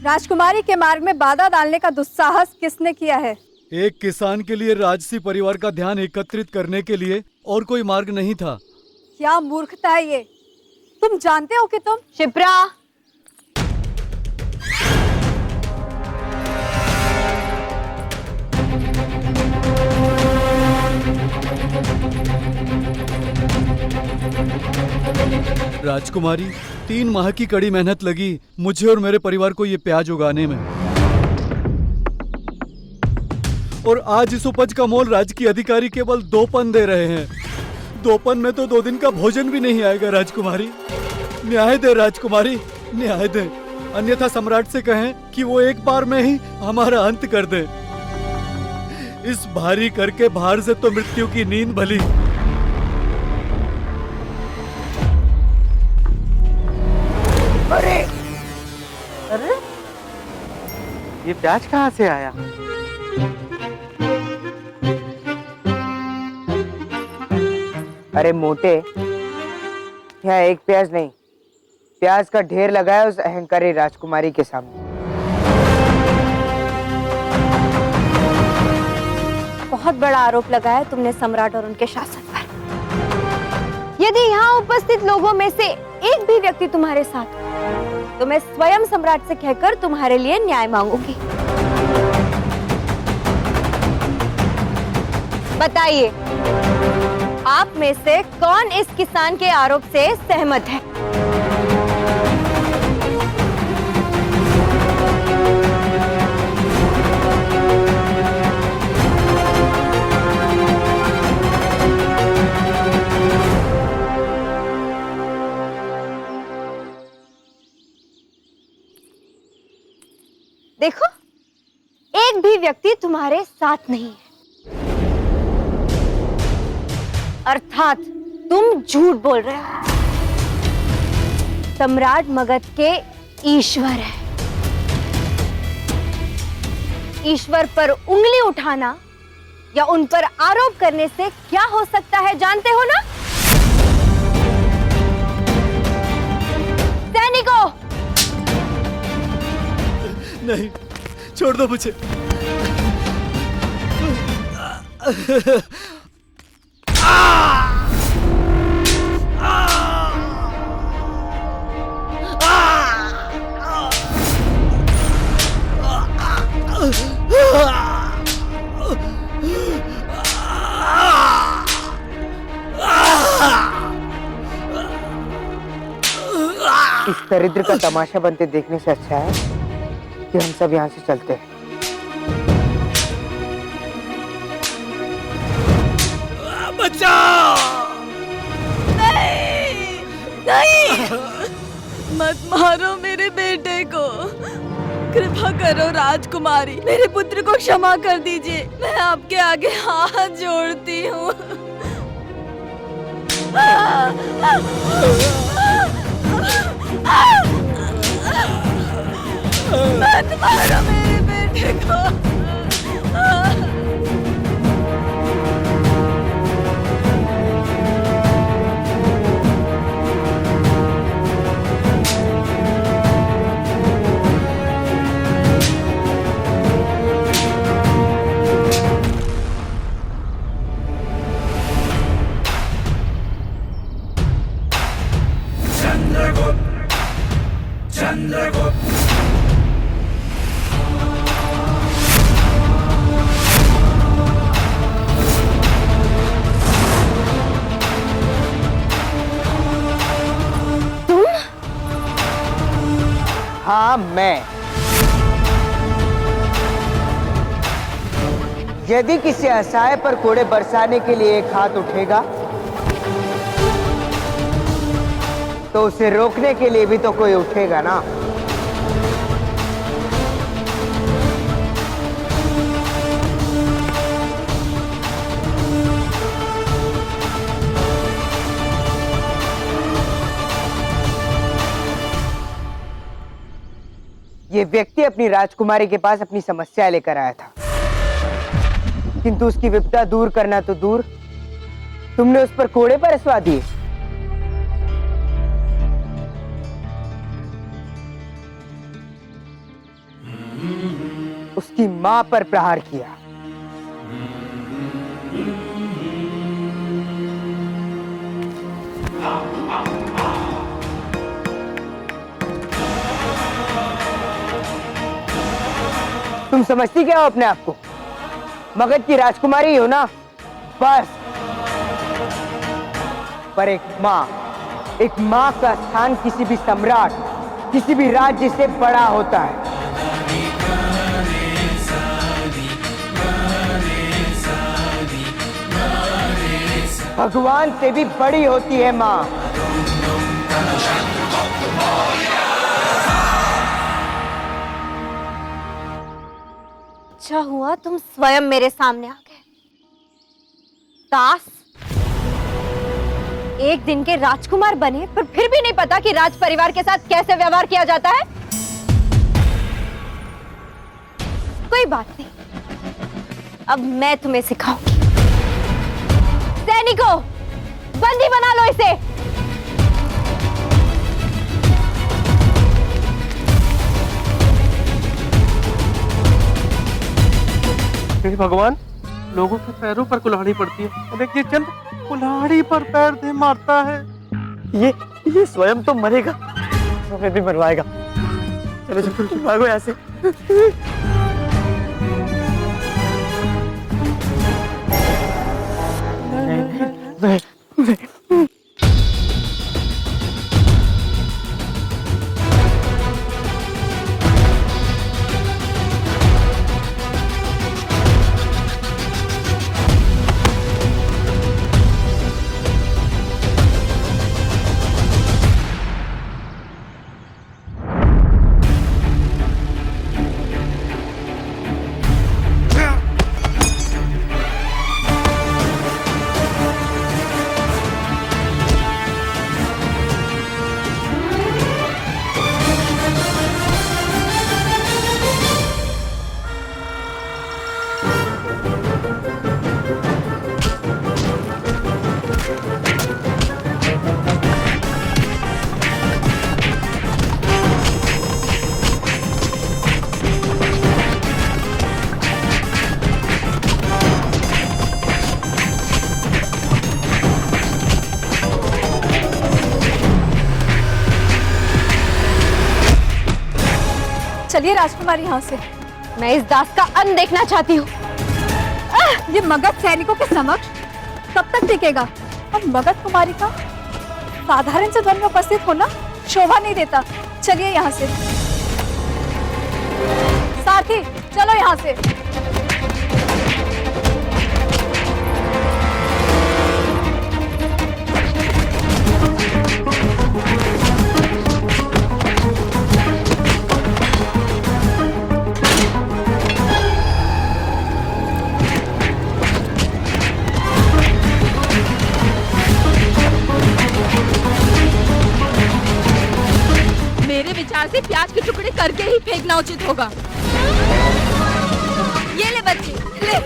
राजकुमारी के मार्ग में बाधा डालने का दुस्साहस किसने किया है? एक किसान के लिए राजसी परिवार का ध्यान एकत्रित करने के लिए और कोई मार्ग नहीं था। क्या मूर्खता है ये? तुम जानते हो कि तुम शिप्रा, राजकुमारी, 3 माह की कड़ी मेहनत लगी मुझे और मेरे परिवार को ये प्याज उगाने में, और आज इस उपज का मोल राजकीय अधिकारी केवल 2 पन दे रहे हैं। 2 पन में तो 2 दिन का भोजन भी नहीं आएगा। राजकुमारी, न्याय दे राजकुमारी, न्याय दे, अन्यथा सम्राट से कहें कि वो एक बार में ही हमारा अंत कर दे। इस भारी करके भार से तो मृत्यु की नींद भली। अरे अरे, ये प्याज कहाँ से आया? अरे मोटे, यहाँ एक प्याज नहीं, प्याज का ढेर लगा है उस अहंकारी राजकुमारी के सामने। बहुत बड़ा आरोप लगाया है तुमने सम्राट और उनके शासन पर। यदि यहाँ उपस्थित लोगों में से एक भी व्यक्ति तुम्हारे साथ हो, तो मैं स्वयं सम्राट से कहकर तुम्हारे लिए न्याय मांगूंगी। बताइए, आप में से कौन इस किसान के आरोप से सहमत है? देखो, एक भी व्यक्ति तुम्हारे साथ नहीं है, अर्थात तुम झूठ बोल रहे हो। सम्राट मगध के ईश्वर है। ईश्वर पर उंगली उठाना या उन पर आरोप करने से क्या हो सकता है जानते हो ना? सैनिकों! नहीं, छोड़ दो मुझे। इस दरिद्र का तमाशा बनते देखने से अच्छा है कि हम सब यहाँ से चलते हैं। बचाओ! नहीं, नहीं, मत मारो मेरे बेटे को। कृपा करो राजकुमारी, मेरे पुत्र को क्षमा कर दीजिए। मैं आपके आगे हाथ जोड़ती हूँ। मत मारो मेरे बेटे को। हाँ, मैं। यदि किसी असहाय पर कोड़े बरसाने के लिए एक हाथ उठेगा, तो उसे रोकने के लिए भी तो कोई उठेगा ना। ये व्यक्ति अपनी राजकुमारी के पास अपनी समस्या लेकर आया था, किंतु उसकी विपदा दूर करना तो दूर, तुमने उस पर कोड़े बरसवा दिए। उसकी मां पर प्रहार किया। तुम समझती क्या हो अपने आप को? मगध की राजकुमारी हो ना, बस। पर एक माँ का स्थान किसी भी सम्राट, किसी भी राज्य से बड़ा होता है। भगवान से भी बड़ी होती है माँ। अच्छा हुआ तुम स्वयं मेरे सामने आ गए। दास, एक दिन के राजकुमार बने पर फिर भी नहीं पता कि राज परिवार के साथ कैसे व्यवहार किया जाता है। कोई बात नहीं, अब मैं तुम्हें सिखाऊंगी। सैनिकों, बंदी बना लो इसे। हे भगवान, लोगों के पैरों पर कुल्हाड़ी पड़ती है और एक ये चंद कुल्हाड़ी पर पैर दे मारता है। ये स्वयं तो मरेगा, हमें भी मरवाएगा। चलो चलो भागो यहाँ से। चलिए राजकुमारी यहाँ से। मैं इस दास का अंत देखना चाहती हूँ। ये मगध सैनिकों के समक्ष कब तक टिकेगा? और मगध कुमारी का साधारण से वन में उपस्थित होना शोभा नहीं देता। चलिए यहाँ से। साथी, चलो यहाँ से। मेरे विचार से प्याज के टुकड़े करके ही फेंकना उचित होगा। ये ले बच्चे, ले।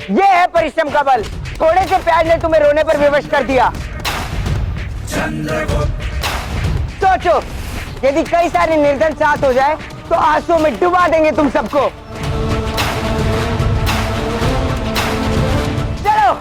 ये है परिश्रम का बल। थोड़े से प्याज ने तुम्हें रोने पर विवश कर दिया। सोचो, यदि कई सारे निर्धन साथ हो जाए तो आंसुओं में डुबा देंगे तुम सबको। चलो।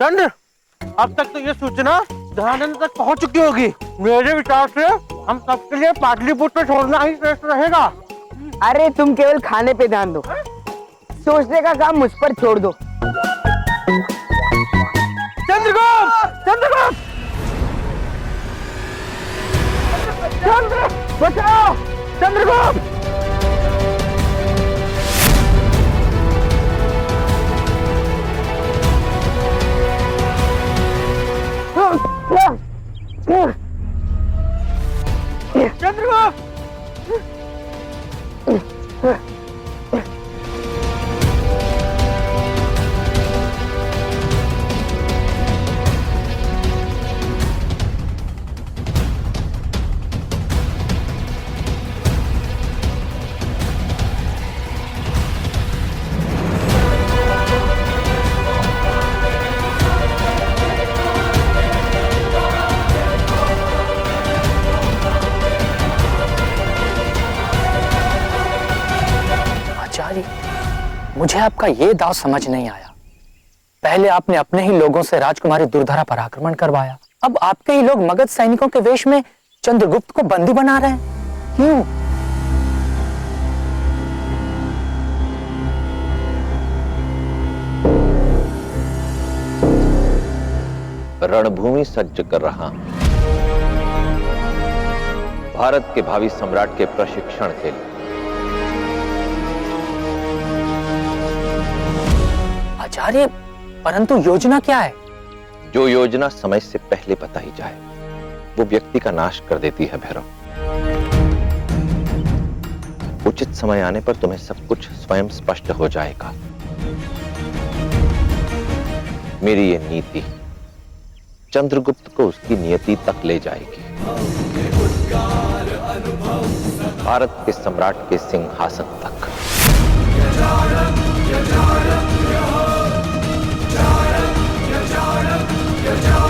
चंद्र, अब तक तो ये सूचना दयानंद तक पहुंच चुकी होगी। मेरे विचार से हम सबके लिए पाटलिपुत्र छोड़ना ही श्रेष्ठ रहेगा। अरे तुम केवल खाने पे ध्यान दो, सोचने का काम मुझ पर छोड़ दो। चंद्रगुप्त! चंद्रगुप्त! चंद्र, बचाओ! चंद्रगुप्त! चंद्रगुप्त! मुझे आपका ये दाव समझ नहीं आया। पहले आपने अपने ही लोगों से राजकुमारी दुर्धरा पर आक्रमण करवाया, अब आपके ही लोग मगध सैनिकों के वेश में चंद्रगुप्त को बंदी बना रहे हैं। क्यों? रणभूमि सज्ज कर रहा हूं भारत के भावी सम्राट के प्रशिक्षण के लिए। आचार्य, परंतु योजना क्या है? जो योजना समय से पहले बताई जाए वो व्यक्ति का नाश कर देती है भैरव। उचित समय आने पर तुम्हें सब कुछ स्वयं स्पष्ट हो जाएगा। मेरी ये नीति चंद्रगुप्त को उसकी नियति तक ले जाएगी, भारत के सम्राट के सिंहासन तक। Jaya